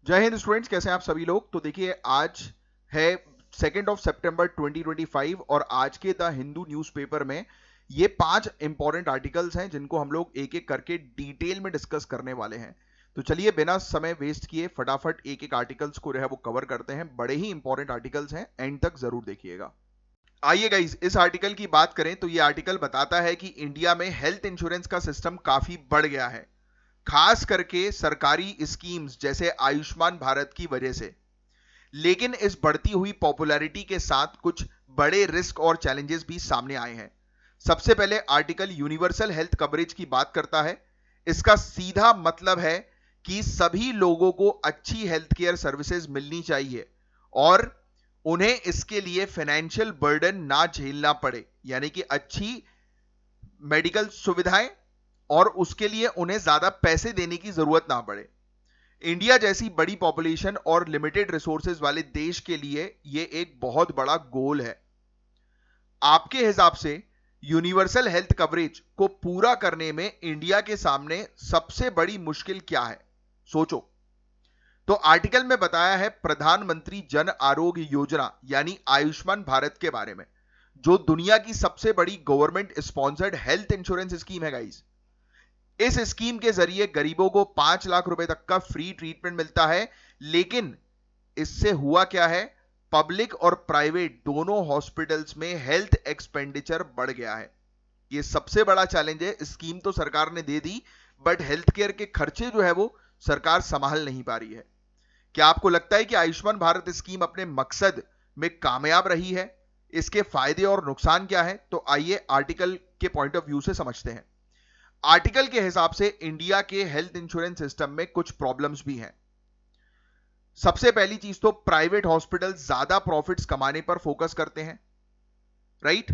जय हिंद स्टूडेंट्स, कैसे हैं आप सभी लोग। तो देखिए, आज है 2 सितंबर 2025 और आज के द हिंदू न्यूज़पेपर में ये 5 इंपॉर्टेंट आर्टिकल्स हैं जिनको हम लोग एक एक करके डिटेल में डिस्कस करने वाले हैं। तो चलिए बिना समय वेस्ट किए फटाफट एक एक आर्टिकल्स को जो है वो कवर करते हैं। बड़े ही इंपॉर्टेंट आर्टिकल्स हैं, एंड तक जरूर देखिएगा। आइए गाइस, इस आर्टिकल की बात करें तो ये आर्टिकल बताता है कि इंडिया में हेल्थ इंश्योरेंस का सिस्टम काफी बढ़ गया है, खास करके सरकारी स्कीम्स जैसे आयुष्मान भारत की वजह से। लेकिन इस बढ़ती हुई पॉपुलैरिटी के साथ कुछ बड़े रिस्क और चैलेंजेस भी सामने आए हैं। सबसे पहले आर्टिकल यूनिवर्सल हेल्थ कवरेज की बात करता है। इसका सीधा मतलब है कि सभी लोगों को अच्छी हेल्थ केयर सर्विसेज मिलनी चाहिए और उन्हें इसके लिए फाइनेंशियल बर्डन ना झेलना पड़े, यानी कि अच्छी मेडिकल सुविधाएं और उसके लिए उन्हें ज्यादा पैसे देने की जरूरत ना पड़े। इंडिया जैसी बड़ी पॉपुलेशन और लिमिटेड रिसोर्सेज वाले देश के लिए यह एक बहुत बड़ा गोल है। आपके हिसाब से यूनिवर्सल हेल्थ कवरेज को पूरा करने में इंडिया के सामने सबसे बड़ी मुश्किल क्या है, सोचो। तो आर्टिकल में बताया है प्रधानमंत्री जन आरोग्य योजना यानी आयुष्मान भारत के बारे में, जो दुनिया की सबसे बड़ी government sponsored health insurance scheme है गाइस। इस स्कीम के जरिए गरीबों को 5 लाख रुपए तक का फ्री ट्रीटमेंट मिलता है। लेकिन इससे हुआ क्या है, पब्लिक और प्राइवेट दोनों हॉस्पिटल्स में हेल्थ एक्सपेंडिचर बढ़ गया है। ये सबसे बड़ा चैलेंज है। स्कीम तो सरकार ने दे दी, बट हेल्थ केयर के खर्चे जो है वो सरकार संभाल नहीं पा रही है। क्या आपको लगता है कि आयुष्मान भारत स्कीम अपने मकसद में कामयाब रही है? इसके फायदे और नुकसान क्या है, तो आइए आर्टिकल के पॉइंट ऑफ व्यू से समझते हैं। आर्टिकल के हिसाब से इंडिया के हेल्थ इंश्योरेंस सिस्टम में कुछ प्रॉब्लम्स भी हैं। सबसे पहली चीज तो प्राइवेट हॉस्पिटल ज्यादा प्रॉफिट्स कमाने पर फोकस करते हैं, राइट।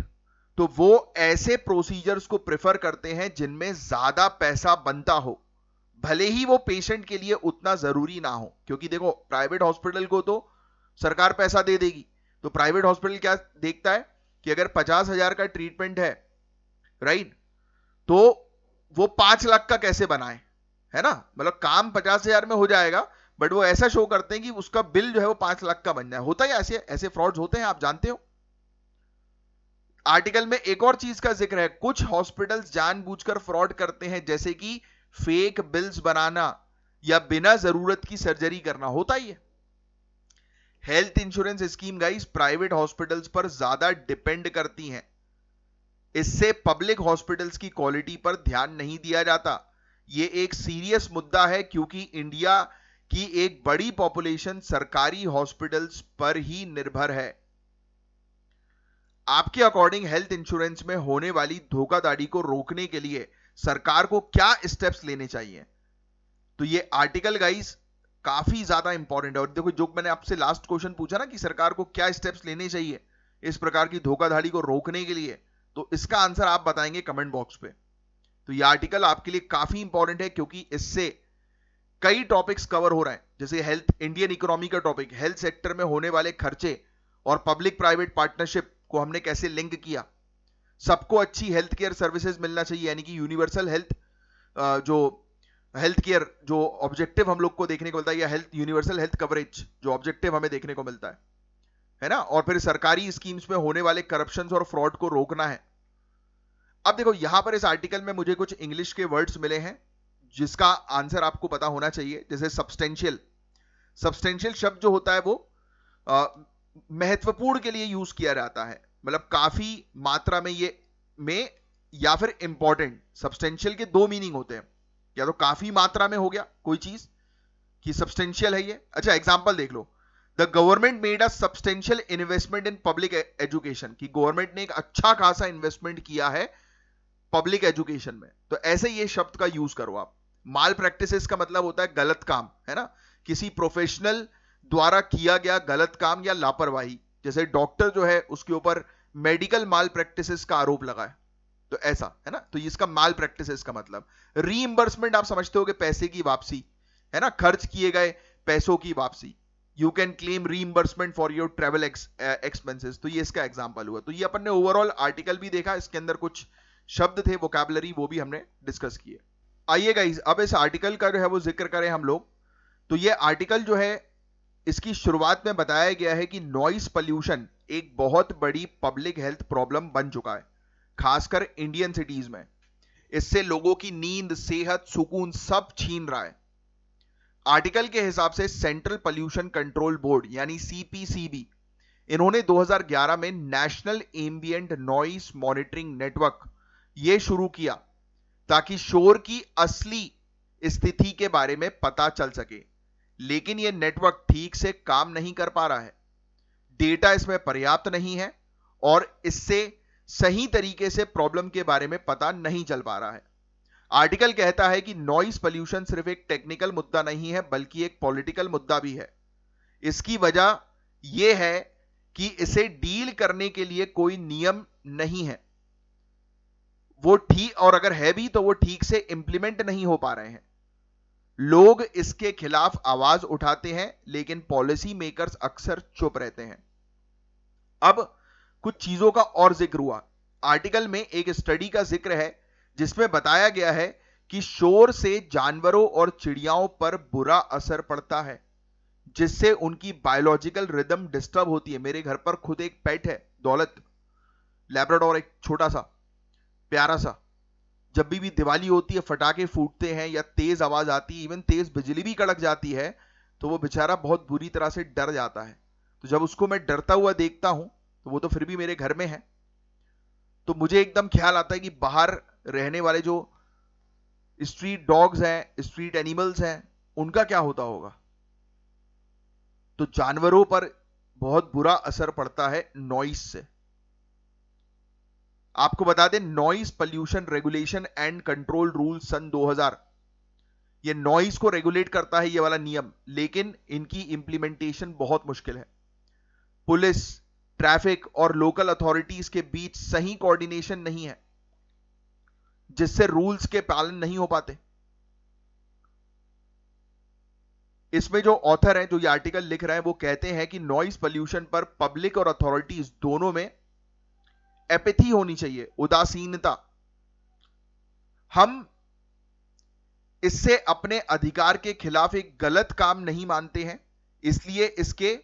तो वो ऐसे प्रोसीजर्स को प्रेफर करते हैं जिनमें ज्यादा पैसा बनता हो, भले ही वो पेशेंट के लिए उतना जरूरी ना हो। क्योंकि देखो, प्राइवेट हॉस्पिटल को तो सरकार पैसा दे देगी, तो प्राइवेट हॉस्पिटल क्या देखता है कि अगर 50,000 का ट्रीटमेंट है, राइट, तो वो 5 लाख का कैसे बनाए, है ना। मतलब काम 50,000 में हो जाएगा, बट वो ऐसा शो करते हैं कि उसका बिल जो है वो 5 लाख का बन जाए। होता है ऐसे ऐसे फ्रॉड्स होते हैं, आप जानते हो। आर्टिकल में एक और चीज का जिक्र है, कुछ हॉस्पिटल्स जानबूझकर फ्रॉड करते हैं, जैसे कि फेक बिल्स बनाना या बिना जरूरत की सर्जरी करना। होता ही है। Health insurance scheme guys private hospitals पर ज्यादा डिपेंड करती हैं। इससे पब्लिक हॉस्पिटल्स की क्वालिटी पर ध्यान नहीं दिया जाता। यह एक सीरियस मुद्दा है क्योंकि इंडिया की एक बड़ी पॉपुलेशन सरकारी हॉस्पिटल्स पर ही निर्भर है। आपके अकॉर्डिंग हेल्थ इंश्योरेंस में होने वाली धोखाधड़ी को रोकने के लिए सरकार को क्या स्टेप्स लेने चाहिए? तो ये आर्टिकल गाइस काफी ज्यादा इंपॉर्टेंट है। और देखो, जो मैंने आपसे लास्ट क्वेश्चन पूछा ना कि सरकार को क्या स्टेप्स लेने चाहिए इस प्रकार की धोखाधड़ी को रोकने के लिए, तो इसका आंसर आप बताएंगे कमेंट बॉक्स पे। तो ये आर्टिकल आपके लिए काफी इंपॉर्टेंट है क्योंकि इससे कई टॉपिक्स कवर हो रहे हैं, जैसे हेल्थ, इंडियन इकोनॉमी का टॉपिक, हेल्थ सेक्टर में होने वाले खर्चे और पब्लिक प्राइवेट पार्टनरशिप को हमने कैसे लिंक किया। सबको अच्छी हेल्थ केयर सर्विसेज मिलना चाहिए, यानी कि यूनिवर्सल हेल्थ जो हेल्थ केयर जो ऑब्जेक्टिव हम लोग को देखने को मिलता है, या हेल्थ यूनिवर्सल हेल्थ कवरेज जो ऑब्जेक्टिव हमें देखने को मिलता है ना। और फिर सरकारी स्कीम्स में होने वाले करप्शन और फ्रॉड को रोकना है। अब देखो, यहां पर इस आर्टिकल में मुझे कुछ इंग्लिश के वर्ड्स मिले हैं जिसका आंसर आपको पता होना चाहिए, जैसे सब्सटेंशियल। सब्सटेंशियल शब्द जो होता है वो अ, महत्वपूर्ण के लिए यूज किया जाता है, मतलब काफी मात्रा में ये में, या फिर इंपॉर्टेंट। सब्सटेंशियल के दो मीनिंग होते हैं, या तो काफी मात्रा में हो गया कोई चीज कि सब्सटेंशियल है ये। अच्छा, एग्जांपल देख लो, the government made a substantial investment in public education, कि गवर्नमेंट ने एक अच्छा खासा इन्वेस्टमेंट किया है पब्लिक एजुकेशन में। तो ऐसे ये शब्द का यूज करो आप। माल प्रैक्टिसेस का मतलब होता है गलत काम, है ना, किसी प्रोफेशनल द्वारा किया गया गलत काम या लापरवाही। जैसे डॉक्टर जो है उसके ऊपर मेडिकल माल प्रैक्टिसेस का आरोप लगा है, तो ऐसा है ना। तो इसका माल प्रैक्टिसेस का मतलब रीइंबर्समेंट आप समझते हो कि पैसे की वापसी, है ना, खर्च किए गए पैसों की वापसी। You can claim reimbursement for your travel expenses. तो ये इसका एग्जांपल हुआ। तो ये अपन ने ओवरऑल आर्टिकल भी देखा, इसके अंदर कुछ शब्द थे, वोकैबुलरी, वो भी हमने डिस्कस किए। आइए गाइस, अब इस आर्टिकल का जो है वो जिक्र करें हम लोग। तो ये आर्टिकल जो है, इसकी शुरुआत में बताया गया है कि नॉइस पॉल्यूशन एक बहुत बड़ी पब्लिक हेल्थ प्रॉब्लम बन चुका है, खासकर इंडियन सिटीज में। इससे लोगों की नींद, सेहत, सुकून सब छीन रहा है। आर्टिकल के हिसाब से सेंट्रल पॉल्यूशन कंट्रोल बोर्ड यानी सीपीसीबी, इन्होंने 2011 में national ambient noise monitoring network ये शुरू किया ताकि शोर की असली स्थिति के बारे में पता चल सके। लेकिन यह नेटवर्क ठीक से काम नहीं कर पा रहा है, डेटा इसमें पर्याप्त नहीं है और इससे सही तरीके से प्रॉब्लम के बारे में पता नहीं चल पा रहा है। आर्टिकल कहता है कि नॉइस पॉल्यूशन सिर्फ एक टेक्निकल मुद्दा नहीं है बल्कि एक पॉलिटिकल मुद्दा भी है। इसकी वजह यह है कि इसे डील करने के लिए कोई नियम नहीं है, वो ठीक, और अगर है भी तो वो ठीक से इंप्लीमेंट नहीं हो पा रहे हैं। लोग इसके खिलाफ आवाज उठाते हैं लेकिन पॉलिसी मेकर्स अक्सर चुप रहते हैं। अब कुछ चीजों का और जिक्र हुआ। आर्टिकल में एक स्टडी का जिक्र है जिसमें बताया गया है कि शोर से जानवरों और चिड़ियाओं पर बुरा असर पड़ता है, जिससे उनकी बायोलॉजिकल रिदम डिस्टर्ब होती है। मेरे घर पर खुद एक पेट है, दौलत, लैब्राडोर, एक छोटा सा प्यारा सा। जब भी दिवाली होती है, फटाके फूटते हैं या तेज आवाज आती है, इवन तेज बिजली भी कड़क जाती है, तो वो बेचारा बहुत बुरी तरह से डर जाता है। तो जब उसको मैं डरता हुआ देखता हूं, तो वो तो फिर भी मेरे घर में है, तो मुझे एकदम ख्याल आता है कि बाहर रहने वाले जो स्ट्रीट डॉग्स हैं, स्ट्रीट एनिमल्स हैं, उनका क्या होता होगा। तो जानवरों पर बहुत बुरा असर पड़ता है नॉइस से। आपको बता दें, noise pollution regulation and control rule सन 2000, ये नॉइस को रेगुलेट करता है, ये वाला नियम, लेकिन इनकी इंप्लीमेंटेशन बहुत मुश्किल है। पुलिस, ट्रैफिक और लोकल अथॉरिटीज के बीच सही कोऑर्डिनेशन नहीं है, जिससे रूल्स के पालन नहीं हो पाते। इसमें जो ऑथर है, जो ये आर्टिकल लिख रहे हैं, वो कहते हैं कि नॉइस पॉल्यूशन पर पब्लिक और अथॉरिटीज दोनों में एपैथी होनी चाहिए, उदासीनता। हम इससे अपने अधिकार के खिलाफ एक गलत काम नहीं मानते हैं, इसलिए इसके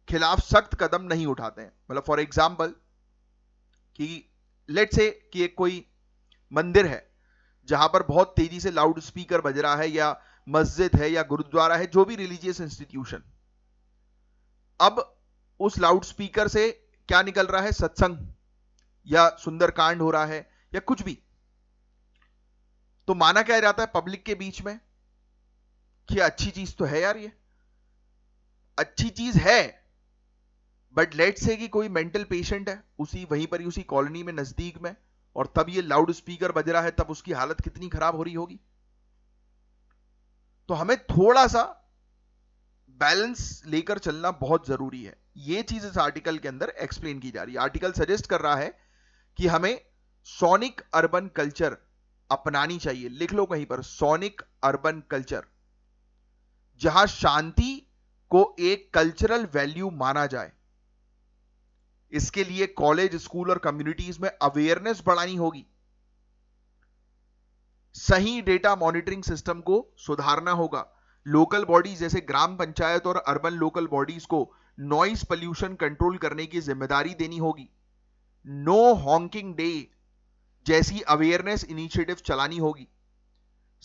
खिलाफ सख्त कदम नहीं उठाते हैं। मतलब फॉर एग्जाम्पल कि लेट्स से कि एक कोई मंदिर है जहां पर बहुत तेजी से लाउड स्पीकर बज रहा है, या मस्जिद है या गुरुद्वारा है, जो भी रिलीजियस इंस्टीट्यूशन। अब उस लाउड स्पीकर से क्या निकल रहा है, सत्संग या सुंदरकांड हो रहा है या कुछ भी, तो माना क्या जाता है पब्लिक के बीच में कि अच्छी चीज तो है यार, ये अच्छी चीज है। बट लेट से कि कोई मेंटल पेशेंट है उसी वहीं पर ही, उसी कॉलोनी में, नजदीक में, और तब ये लाउड स्पीकर बज रहा है, तब उसकी हालत कितनी खराब हो रही होगी। तो हमें थोड़ा सा बैलेंस लेकर चलना बहुत जरूरी है। ये चीज इस आर्टिकल के अंदर एक्सप्लेन की जा रही है। आर्टिकल सजेस्ट कर रहा है कि हमें सोनिक अर्बन कल्चर अपनानी चाहिए। लिख लो कहीं पर, सोनिक अर्बन कल्चर, जहां शांति को एक कल्चरल वैल्यू माना जाए। इसके लिए कॉलेज, स्कूल और कम्युनिटीज में अवेयरनेस बढ़ानी होगी। सही डेटा मॉनिटरिंग सिस्टम को सुधारना होगा। लोकल बॉडीज जैसे ग्राम पंचायत और अर्बन लोकल बॉडीज को नॉइस पॉल्यूशन कंट्रोल करने की जिम्मेदारी देनी होगी। नो हॉन्किंग डे जैसी अवेयरनेस इनिशिएटिव चलानी होगी।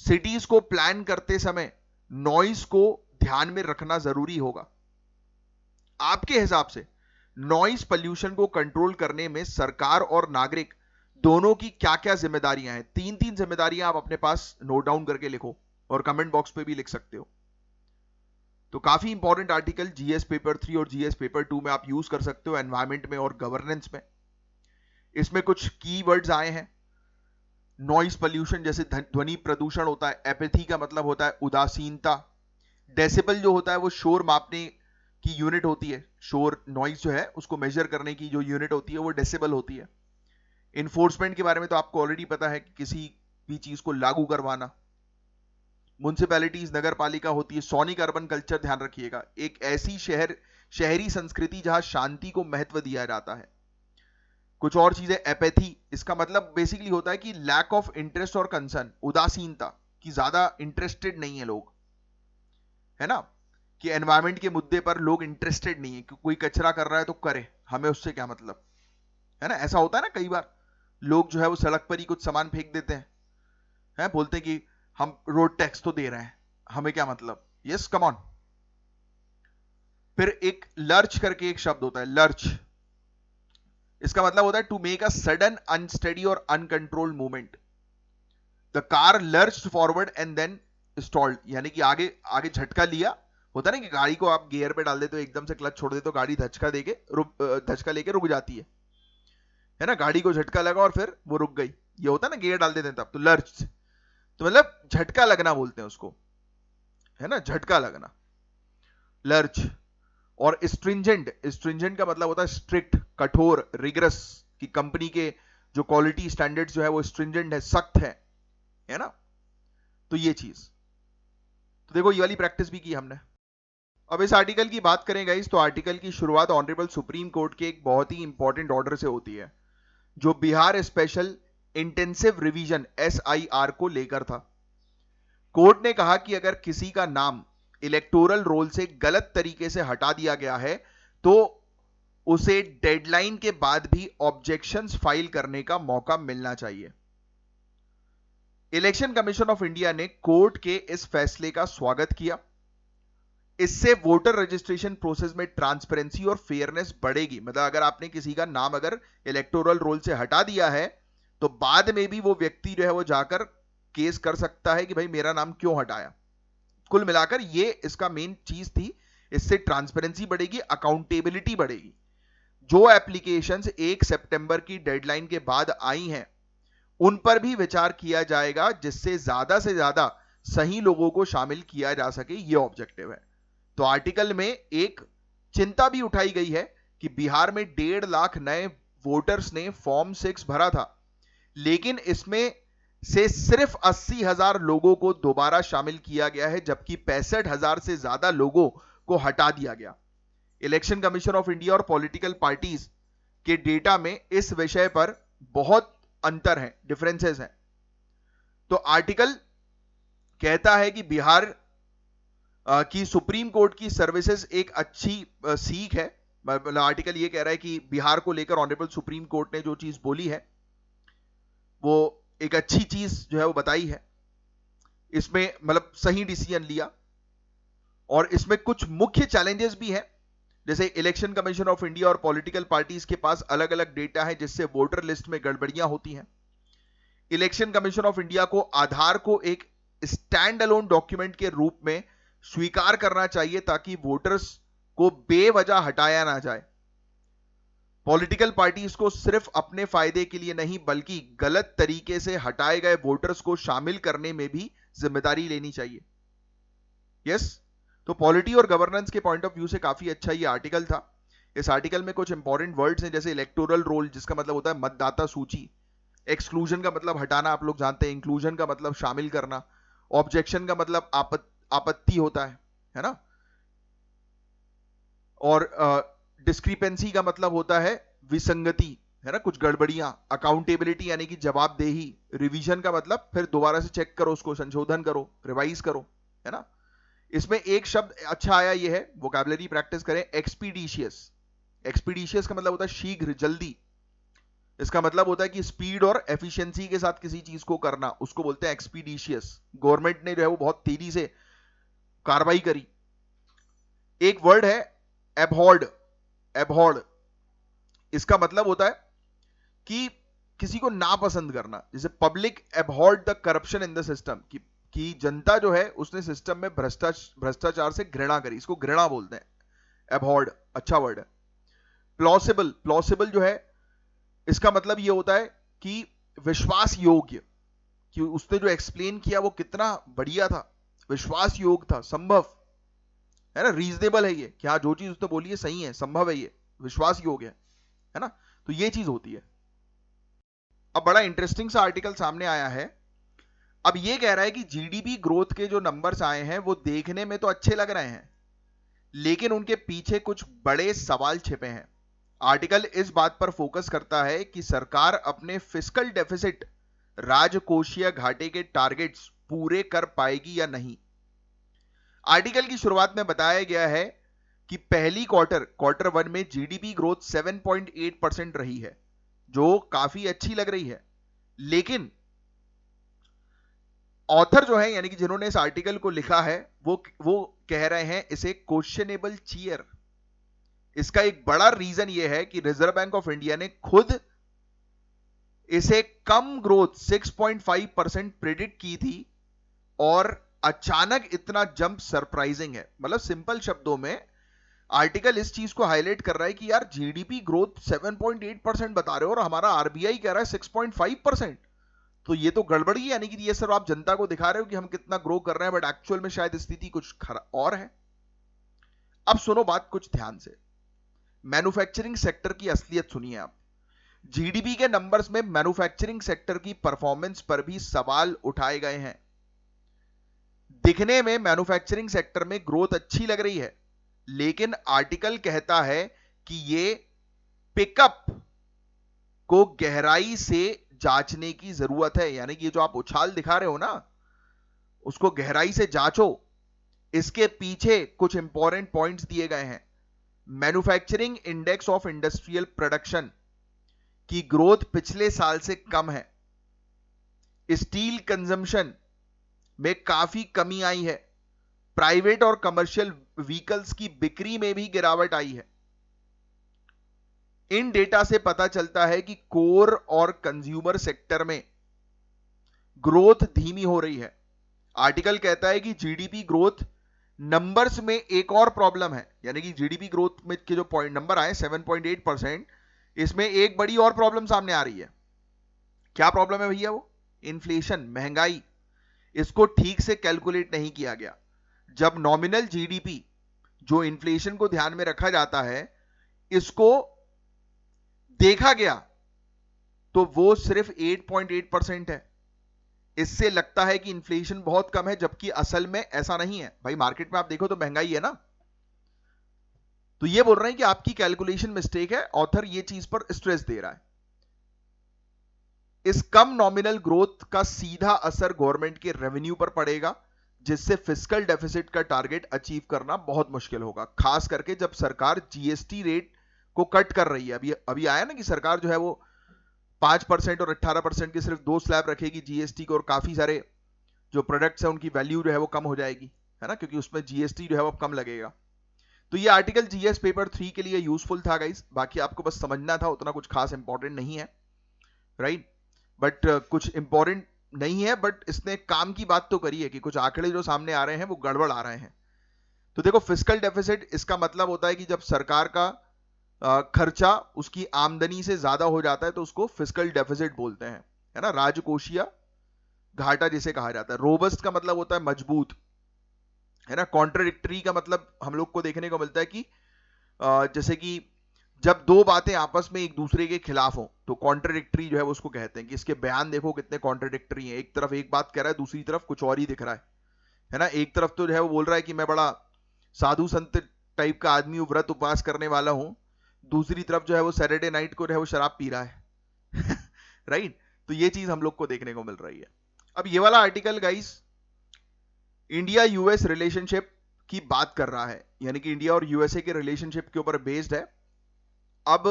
सिटीज को प्लान करते समय नॉइस को ध्यान में रखना जरूरी होगा। आपके हिसाब से नॉइस पॉल्यूशन को कंट्रोल करने में सरकार और नागरिक दोनों की क्या क्या जिम्मेदारियां हैं? तीन तीन जिम्मेदारियां आप अपने पास नोट डाउन करके लिखो और कमेंट बॉक्स पे भी लिख सकते हो। तो काफी इंपॉर्टेंट आर्टिकल जीएस पेपर 3 और जीएस पेपर 2 में आप यूज कर सकते हो, एनवायरमेंट में और गवर्नेंस में। इसमें कुछ कीवर्ड्स आए हैं। नॉइस पॉल्यूशन जैसे ध्वनि प्रदूषण होता है, एपैथी का मतलब होता है उदासीनता, डेसिबल जो होता है वो शोर मापने की यूनिट होती है, शोर नॉइस जो है उसको मेजर करने की जो यूनिट होती है वो डेसिबल होती है। इन्फोर्समेंट के बारे में तो आपको ऑलरेडी पता है कि किसी भी चीज को लागू करवाना। म्युनिसिपैलिटीज, नगर पालिका होती है। सोनिक अर्बन कल्चर ध्यान रखिएगा, एक ऐसी शहरी संस्कृति जहां शांति को महत्व दिया जाता है। कुछ और चीजें, एपैथी, इसका मतलब बेसिकली होता है कि लैक ऑफ इंटरेस्ट और कंसर्न, उदासीनता, कि ज्यादा इंटरेस्टेड नहीं है लोग, है ना। कि एनवायरमेंट के मुद्दे पर लोग इंटरेस्टेड नहीं है, कि कोई कचरा कर रहा है तो करे, हमें उससे क्या मतलब, है ना। ऐसा होता है ना कई बार, लोग जो है वो सड़क पर ही कुछ सामान फेंक देते हैं, बोलते हैं कि हम रोड टैक्स तो दे रहे हैं, हमें क्या मतलब। Yes, come on. फिर एक लर्च करके एक शब्द होता है, लर्च। इसका मतलब होता है to make a sudden unsteady और uncontrolled movement. The car lurched forward and then stalled, यानी कि आगे आगे झटका लिया। होता है ना कि गाड़ी को आप गियर पे डाल देते हो, एकदम से क्लच छोड़ देते तो गाड़ी धचका लेके रुक जाती है ना। गाड़ी को झटका लगा और फिर वो रुक गई, ये होता है ना, गियर डाल देते हैं तब। तो लर्च तो मतलब झटका लगना बोलते हैं उसको, है ना, झटका लगना, लर्च। और स्ट्रिंजेंट, स्ट्रिंजेंट का मतलब होता है स्ट्रिक्ट, कठोर, रिगरस, कि कंपनी के जो क्वालिटी स्टैंडर्ड्स जो है वो स्ट्रिंजेंट है, सख्त है ना। तो ये चीज, तो देखो ये वाली प्रैक्टिस भी की हमने। अब इस आर्टिकल की बात करें गाइस, तो आर्टिकल की शुरुआत ऑनरेबल सुप्रीम कोर्ट के एक बहुत ही इंपॉर्टेंट ऑर्डर से होती है, जो Bihar special intensive revision SIR को लेकर था। कोर्ट ने कहा कि अगर किसी का नाम इलेक्टोरल रोल से गलत तरीके से हटा दिया गया है तो उसे डेडलाइन के बाद भी ऑब्जेक्शंस फाइल करने का मौका मिलना चाहिए। इलेक्शन कमीशन ऑफ इंडिया ने कोर्ट के इस फैसले का स्वागत किया। इससे वोटर रजिस्ट्रेशन प्रोसेस में ट्रांसपेरेंसी और फेयरनेस बढ़ेगी। मतलब अगर आपने किसी का नाम अगर इलेक्टोरल रोल से हटा दिया है तो बाद में भी वो व्यक्ति जो है वो जाकर केस कर सकता है कि भाई मेरा नाम क्यों हटाया। कुल मिलाकर ये इसका मेन चीज थी। इससे ट्रांसपेरेंसी बढ़ेगी, अकाउंटेबिलिटी बढ़ेगी। जो एप्लीकेशंस 1 सितंबर की डेडलाइन के बाद आई हैं उन पर भी विचार किया जाएगा, जिससे ज्यादा से ज्यादा सही लोगों को शामिल किया जा सके, ये ऑब्जेक्टिव है। तो आर्टिकल में एक चिंता भी उठाई गई है कि बिहार में 1.5 लाख नए वोटर्स ने फॉर्म 6 भरा था, लेकिन इसमें से सिर्फ 80,000 लोगों को दोबारा शामिल किया गया है, जबकि 65,000 से ज्यादा लोगों को हटा दिया गया। इलेक्शन कमीशन ऑफ इंडिया और पॉलिटिकल पार्टीज के डेटा में इस विषय पर बहुत अंतर है, डिफरेंसेस हैं। तो आर्टिकल कहता है कि बिहार की सुप्रीम कोर्ट की सर्विसेज एक अच्छी सीख है। मतलब आर्टिकल ये कह रहा है कि बिहार को लेकर ऑनरेबल सुप्रीम कोर्ट ने जो चीज बोली है वो एक अच्छी चीज जो है वो बताई है। इसमें मतलब सही डिसीजन लिया। और इसमें कुछ मुख्य चैलेंजेस भी हैं, जैसे इलेक्शन कमीशन ऑफ इंडिया और पॉलिटिकल पार्टीज के पास अलग अलग डेटा है, जिससे वोटर लिस्ट में गड़बड़ियां होती हैं। इलेक्शन कमीशन ऑफ इंडिया को आधार को एक स्टैंड अलोन डॉक्यूमेंट के रूप में स्वीकार करना चाहिए ताकि वोटर्स को बेवजह हटाया ना जाए। पॉलिटिकल पार्टीज को सिर्फ अपने फायदे के लिए नहीं बल्कि गलत तरीके से हटाए गए वोटर्स को शामिल करने में भी जिम्मेदारी लेनी चाहिए। यस, तो पॉलिटी और गवर्नेंस के पॉइंट ऑफ व्यू से काफी अच्छा ये आर्टिकल था। इस आर्टिकल में कुछ इंपॉर्टेंट वर्ड्स हैं, जैसे इलेक्टोरल रोल, जिसका मतलब होता है मतदाता सूची। एक्सक्लूजन का मतलब हटाना, आप लोग जानते हैं। इंक्लूजन का मतलब शामिल करना। ऑब्जेक्शन का मतलब आपत्ति होता है ना। और डिस्क्रिपेंसी का मतलब होता है विसंगति, है ना, कुछ गड़बड़ियां। अकाउंटेबिलिटी यानी कि जवाबदेही। रिवीजन का मतलब फिर दोबारा से चेक करो, उसको संशोधन करो, रिवाइज करो, है ना। इसमें एक शब्द अच्छा आया, ये है, वोकैबुलरी प्रैक्टिस करें, एक्सपीडिशियस। एक्सपीडिशियस का मतलब होता है शीघ्र, जल्दी। इसका मतलब होता है कि स्पीड और एफिशिएंसी के साथ किसी चीज को करना, उसको बोलते हैं एक्सपीडिशियस। गवर्नमेंट ने जो है वो बहुत तेजी से कार्रवाई करी। एक वर्ड है एबहॉर्ड। एबहॉर्ड, इसका मतलब होता है कि किसी को नापसंद करना। जैसे public abhorred the corruption in the system, कि जनता जो है उसने सिस्टम में भ्रष्टाचार से घृणा करी, इसको घृणा बोलते हैं। एबहॉर्ड अच्छा वर्ड है। प्लॉसिबल, प्लॉसिबल जो है इसका मतलब ये होता है कि विश्वास योग्य, कि उसने जो एक्सप्लेन किया वो कितना बढ़िया था, विश्वास योग्य था, संभव, है ना, रीजनेबल है ये, कि हाँ जो चीज उसने बोली है सही है, संभव है, ये विश्वास योग्य है ना। तो ये चीज होती है। अब बड़ा इंटरेस्टिंग सा आर्टिकल सामने आया है। अब ये कह रहा है कि जीडीपी ग्रोथ के जो नंबर्स आए हैं वो देखने में तो अच्छे लग रहे हैं, लेकिन उनके पीछे कुछ बड़े सवाल छिपे हैं। आर्टिकल इस बात पर फोकस करता है कि सरकार अपने फिस्कल डेफिसिट, राजकोषीय घाटे के टारगेट्स पूरे कर पाएगी या नहीं। आर्टिकल की शुरुआत में बताया गया है कि पहली क्वार्टर वन में जीडीपी ग्रोथ 7.8% रही है, जो काफी अच्छी लग रही है। लेकिन ऑथर जो है, यानी कि जिन्होंने इस आर्टिकल को लिखा है, वो कह रहे हैं इसे क्वेश्चनेबल चीयर। इसका एक बड़ा रीजन यह है कि रिजर्व बैंक ऑफ इंडिया ने खुद इसे कम ग्रोथ 6.5% प्रेडिक्ट की थी, और अचानक इतना जंप सरप्राइजिंग है। मतलब सिंपल शब्दों में आर्टिकल इस चीज को हाईलाइट कर रहा है कि यार जीडीपी ग्रोथ 7.8% बता रहे हो और हमारा आरबीआई कह रहा है 6.5%, तो ये तो गड़बड़ी है। यानी कि ये सिर्फ आप जनता को दिखा रहे हो कि हम कितना ग्रो कर रहे हैं, बट एक्चुअल में शायद स्थिति कुछ और है। अब सुनो बात कुछ ध्यान से, मैन्युफैक्चरिंग सेक्टर की असलियत सुनिए आप। जीडीपी के नंबर्स में मैन्युफैक्चरिंग सेक्टर की परफॉर्मेंस पर भी सवाल उठाए गए हैं। दिखने में मैन्युफैक्चरिंग सेक्टर में ग्रोथ अच्छी लग रही है, लेकिन आर्टिकल कहता है कि ये पिकअप को गहराई से जांचने की जरूरत है। यानी कि ये जो आप उछाल दिखा रहे हो ना, उसको गहराई से जांचो। इसके पीछे कुछ इंपॉर्टेंट पॉइंट्स दिए गए हैं। Manufacturing index of industrial production की ग्रोथ पिछले साल से कम है। स्टील कंजम्पशन में काफी कमी आई है। प्राइवेट और कमर्शियल व्हीकल्स की बिक्री में भी गिरावट आई है। इन डेटा से पता चलता है कि कोर और कंज्यूमर सेक्टर में ग्रोथ धीमी हो रही है। आर्टिकल कहता है कि जीडीपी ग्रोथ नंबर्स में एक और प्रॉब्लम है, यानी कि जीडीपी ग्रोथ में के जो पॉइंट नंबर आए 7.8%, इसमें एक बड़ी और प्रॉब्लम सामने आ रही है। क्या प्रॉब्लम है भैया? वो इन्फ्लेशन, महंगाई। इसको ठीक से कैलकुलेट नहीं किया गया। जब नॉमिनल जीडीपी, जो इन्फ्लेशन को ध्यान में रखा जाता है, इसको देखा गया तो वो सिर्फ 8.8% है। इससे लगता है कि इन्फ्लेशन बहुत कम है, जबकि असल में ऐसा नहीं है। भाई मार्केट में आप देखो तो महंगाई है ना। तो ये बोल रहे हैं कि आपकी कैलकुलेशन मिस्टेक है। ऑथर ये चीज पर स्ट्रेस दे रहा है। इस कम नॉमिनल ग्रोथ का सीधा असर गवर्नमेंट के रेवेन्यू पर पड़ेगा, जिससे फिस्कल डेफिसिट का टारगेट अचीव करना बहुत मुश्किल होगा, खास करके जब सरकार जीएसटी रेट को कट कर रही है। अभी आया ना कि सरकार जो है वो 5% और 18% की सिर्फ 2 स्लैब रखेगी जीएसटी को, और काफी सारे जो प्रोडक्ट्स है उनकी वैल्यू जो है वो कम हो जाएगी, है ना, क्योंकि उसमें जीएसटी जो है वो कम लगेगा। तो ये आर्टिकल जीएस पेपर 3 के लिए यूजफुल था गाइस। बाकी आपको बस समझना था, उतना कुछ खास इंपॉर्टेंट नहीं है, राइट। बट कुछ इंपॉर्टेंट नहीं है, बट इसने काम की बात तो करी है कि कुछ आंकड़े जो सामने आ रहे हैं वो गड़बड़ आ रहे हैं। तो देखो, फिस्कल डेफिसिट, इसका मतलब होता है कि जब सरकार का खर्चा उसकी आमदनी से ज्यादा हो जाता है तो उसको फिस्कल डेफिसिट बोलते हैं, है ना, राजकोषीय घाटा जिसे कहा जाता है। रोबस्ट का मतलब होता है मजबूत, है ना। कॉन्ट्राडिक्टरी का मतलब हम लोग को देखने को मिलता है कि जैसे कि जब दो बातें आपस में एक दूसरे के खिलाफ हो तो कॉन्ट्राडिक्टरी जो है वो उसको कहते हैं कि इसके बयान देखो कितने कॉन्ट्राडिक्टरी हैं। एक तरफ एक बात कह रहा है, दूसरी तरफ कुछ और ही दिख रहा है ना। एक तरफ तो जो है वो बोल रहा है कि मैं बड़ा साधु संत टाइप का आदमी हूं, व्रत उपवास करने वाला हूं, दूसरी तरफ जो है वो सैटरडे नाइट को जो है वो शराब पी रहा है राइट। तो ये चीज हम लोग को देखने को मिल रही है। अब ये वाला article guys India US relationship की बात कर रहा है, यानी कि इंडिया और यूएसए के रिलेशनशिप के ऊपर बेस्ड है। अब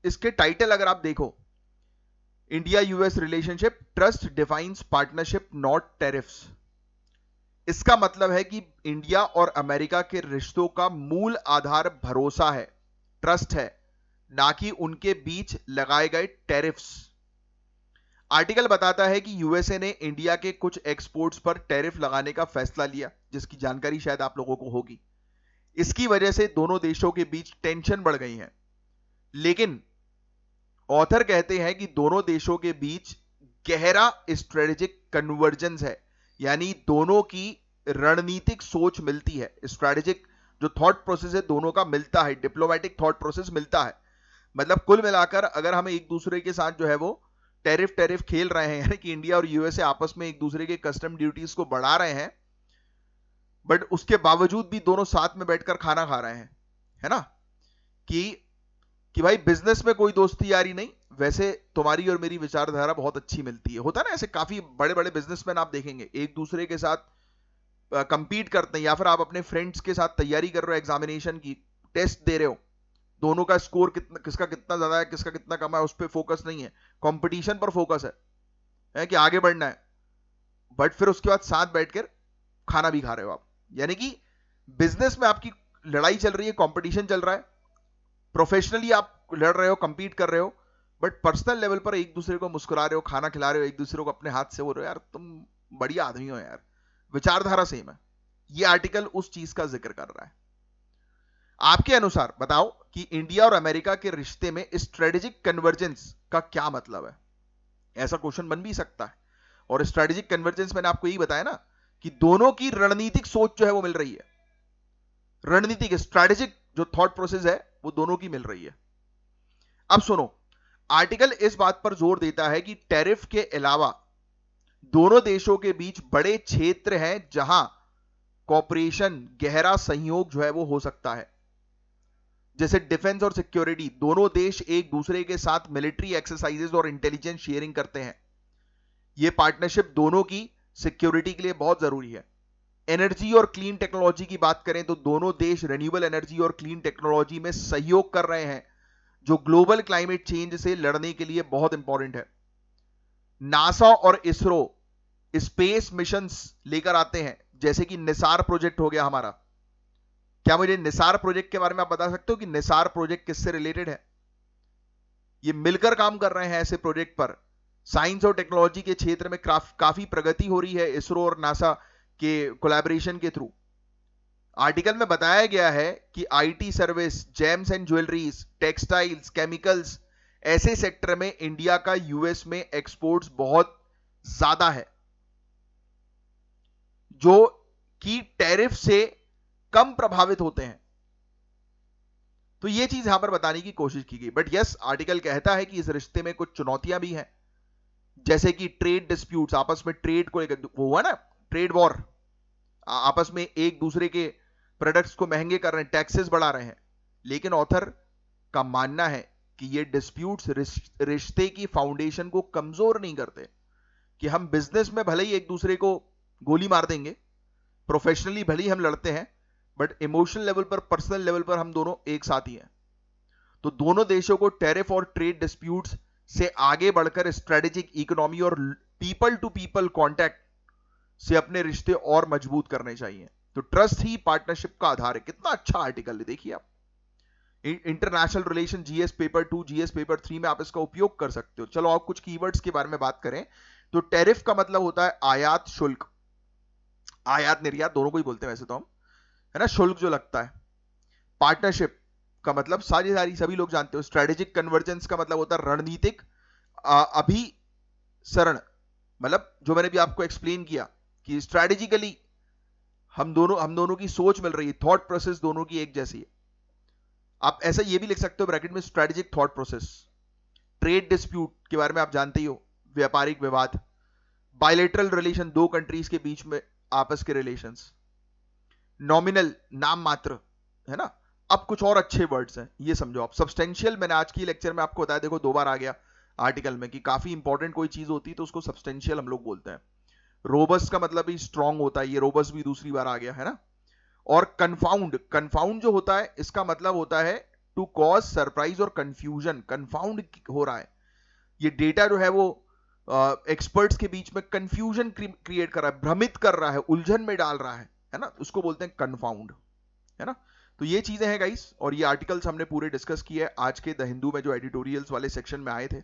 इसके टाइटल अगर आप देखो, India US relationship, trust defines partnership not tariffs. इसका मतलब है कि इंडिया और अमेरिका के रिश्तों का मूल आधार भरोसा है, ट्रस्ट है, ना कि उनके बीच लगाए गए टेरिफ्स। आर्टिकल बताता है कि यूएसए ने इंडिया के कुछ एक्सपोर्ट्स पर टेरिफ लगाने का फैसला लिया, जिसकी जानकारी शायद आप लोगों को होगी। इसकी वजह से दोनों देशों के बीच टेंशन बढ़ गई है। लेकिन ऑथर कहते हैं कि दोनों देशों के बीच गहरा स्ट्रेटेजिक कन्वर्जेंस है, यानी दोनों की रणनीतिक सोच मिलती है। स्ट्रेटेजिक जो थॉट प्रोसेस है दोनों का मिलता है, डिप्लोमेटिक थॉट प्रोसेस मिलता है। मतलब कुल मिलाकर अगर हम एक दूसरे के साथ जो है वो टेरिफ खेल रहे हैं, यानी कि इंडिया और यूएसए आपस में एक दूसरे के कस्टम ड्यूटीज को बढ़ा रहे हैं, बट उसके बावजूद भी दोनों साथ में बैठकर खाना खा रहे हैं, है ना, कि भाई बिजनेस में कोई दोस्ती यारी नहीं, वैसे तुम्हारी और मेरी विचारधारा बहुत अच्छी मिलती है। होता है ना ऐसे, काफी बड़े बड़े बिजनेसमैन आप देखेंगे एक दूसरे के साथ कंपीट करते हैं या फिर आप अपने फ्रेंड्स के साथ तैयारी कर रहे हो एग्जामिनेशन की, टेस्ट दे रहे हो, दोनों का स्कोर कितना, किसका कितना ज्यादा है किसका कितना कम है, उस पर फोकस नहीं है, कंपटीशन पर फोकस है कि आगे बढ़ना है, बट फिर उसके बाद साथ बैठकर खाना भी खा रहे हो आप। यानी कि बिजनेस में आपकी लड़ाई चल रही है, कंपटीशन चल रहा है, प्रोफेशनली आप लड़ रहे हो, कंपीट कर रहे हो, बट पर्सनल लेवल पर एक दूसरे को मुस्कुरा रहे हो, खाना खिला रहे हो एक दूसरे को, अपने हाथ से बोल रहे हो यार तुम बढ़िया आदमी हो यार, विचारधारा सेम है। ये आर्टिकल उस चीज का जिक्र कर रहा है। आपके अनुसार बताओ कि इंडिया और अमेरिका के रिश्ते में स्ट्रेटेजिक कन्वर्जेंस का क्या मतलब है? ऐसा क्वेश्चन बन भी सकता है। और स्ट्रेटेजिक कन्वर्जेंस मैंने आपको यही बताया ना कि दोनों की रणनीतिक सोच जो है वो मिल रही है, रणनीतिक स्ट्रेटेजिक जो थॉट प्रोसेस है वो दोनों की मिल रही है। अब सुनो, आर्टिकल इस बात पर जोर देता है कि टैरिफ के अलावा दोनों देशों के बीच बड़े क्षेत्र हैं जहां कॉपरेशन, गहरा सहयोग जो है वो हो सकता है, जैसे डिफेंस और सिक्योरिटी। दोनों देश एक दूसरे के साथ मिलिट्री एक्सरसाइजेस और इंटेलिजेंस शेयरिंग करते हैं। यह पार्टनरशिप दोनों की सिक्योरिटी के लिए बहुत जरूरी है। एनर्जी और क्लीन टेक्नोलॉजी की बात करें तो दोनों देश रिन्यूएबल एनर्जी और क्लीन टेक्नोलॉजी में सहयोग कर रहे हैं, जो ग्लोबल क्लाइमेट चेंज से लड़ने के लिए बहुत इंपॉर्टेंट है। नासा और इसरो स्पेस मिशंस लेकर आते हैं, जैसे कि निसार प्रोजेक्ट हो गया हमारा। क्या मुझे निसार प्रोजेक्ट के बारे में आप बता सकते हो कि निसार प्रोजेक्ट किससे रिलेटेड है? ये मिलकर काम कर रहे हैं ऐसे प्रोजेक्ट पर। साइंस और टेक्नोलॉजी के क्षेत्र में काफी प्रगति हो रही है इसरो और नासा के कोलैबोरेशन के थ्रू। आर्टिकल में बताया गया है कि IT service, James and jewelleries, textiles, chemicals, ऐसे सेक्टर में इंडिया का यूएस में एक्सपोर्ट्स बहुत ज्यादा है, जो कि टैरिफ से कम प्रभावित होते हैं। तो यह चीज यहां पर बताने की कोशिश की गई। बट यस, आर्टिकल कहता है कि इस रिश्ते में कुछ चुनौतियां भी हैं, जैसे कि ट्रेड डिस्प्यूट्स, आपस में ट्रेड को लेकर वो हुआ ना, ट्रेड वॉर, आपस में एक दूसरे के प्रोडक्ट्स को महंगे कर रहे हैं, टैक्सेस बढ़ा रहे हैं। लेकिन ऑथर का मानना है कि ये डिस्प्यूट्स रिश्ते की फाउंडेशन को कमजोर नहीं करते, कि हम बिजनेस में भले ही एक दूसरे को गोली मार देंगे, प्रोफेशनली भले ही हम लड़ते हैं, बट इमोशनल लेवल पर, पर्सनल लेवल पर हम दोनों एक साथ ही हैं। तो दोनों देशों को टैरिफ और ट्रेड डिस्प्यूट्स से आगे बढ़कर स्ट्रेटेजिक इकोनॉमी और पीपल टू पीपल कॉन्टैक्ट से अपने रिश्ते और मजबूत करने चाहिए। तो ट्रस्ट ही पार्टनरशिप का आधार है। कितना अच्छा आर्टिकल है, देखिए आप। International relation GS paper 2, GS paper 3 में आप इसका उपयोग कर सकते हो। चलो आप कुछ कीवर्ड्स के बारे में बात करें तो टैरिफ का मतलब होता है आयात शुल्क, आयात निर्यात दोनों को ही बोलते हैं वैसे तो हम, है ना, शुल्क जो लगता है। पार्टनरशिप का मतलब सभी लोग जानते हो। स्ट्रेटेजिक कन्वर्जेंस का मतलब होता है रणनीतिक अभिसरण, मतलब जो मैंने भी आपको एक्सप्लेन किया कि स्ट्रेटेजिकली हम दोनों की सोच मिल रही है, थॉट प्रोसेस दोनों की एक जैसी है। आप ऐसा ये भी लिख सकते हो ब्रैकेट में, strategic thought process. Trade dispute के बारे में आप जानते ही हो, व्यापारिक विवाद। बायलैटरल रिलेशन, दो कंट्रीज के बीच में आपस के रिलेशंस। नॉमिनल, नाम मात्र, है ना। अब कुछ और अच्छे वर्ड्स हैं, ये समझो आप। सब्सटेंशियल, मैंने आज की लेक्चर में आपको बताया, देखो 2 बार आ गया आर्टिकल में कि काफी इंपॉर्टेंट कोई चीज होती है तो उसको सब्सटेंशियल हम लोग बोलते हैं। रोबस्ट का मतलब भी स्ट्रांग होता है, ये रोबस्ट भी दूसरी बार आ गया, है ना। और कन्फाउंड, कन्फाउंड जो होता है इसका मतलब होता है टू कॉज सरप्राइज और कंफ्यूजन। कन्फाउंड हो रहा है, ये डेटा जो है वो एक्सपर्ट्स के बीच में कंफ्यूजन क्रिएट कर रहा है, भ्रमित कर रहा है, उलझन में डाल रहा है ना, उसको बोलते हैं कन्फाउंड, है ना। तो ये चीजें हैं गाइस, और ये आर्टिकल्स हमने पूरे डिस्कस किए आज के द हिंदू में जो एडिटोरियल्स वाले सेक्शन में आए थे।